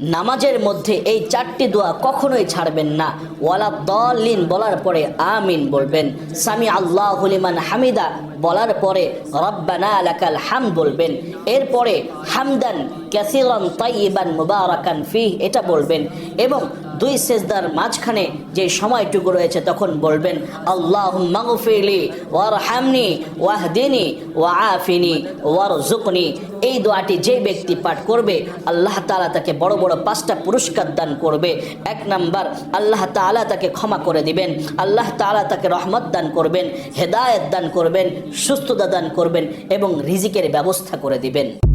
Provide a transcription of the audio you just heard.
নামাজের মধ্যে এই চারটি দোয়া কখনোই ছাড়বেন না। ওয়ালা দাল্লিন বলার পরে আমিন বলবেন, সামি আল্লাহু লিমান হামিদা বলার পরে রব্বানা লাকাল হামদ বলবেন, এরপরে হামদান কাসীরান তাইয়িবান মুবারাকান ফিহ এটা বলবেন, এবং দুই সেজদার মাঝখানে যে সময়টুকু রয়েছে তখন বলবেন আল্লাহুম্মা গফিরলি ওয়ারহামনি ওয়াহদিনি ওয়াআফিনি ওয়ারযুকনি। এই দোয়াটি যে ব্যক্তি পাঠ করবে আল্লাহ তাআলা তাকে বড় বড় 5টা পুরস্কার দান করবে। 1 নাম্বার, আল্লাহ তাআলা তাকে ক্ষমা করে দিবেন, আল্লাহ তাআলা তাকে রহমত দান করবেন, হেদায়েত দান করবেন, সুস্থতা দান করবেন এবং রিজিকের ব্যবস্থা করে দিবেন।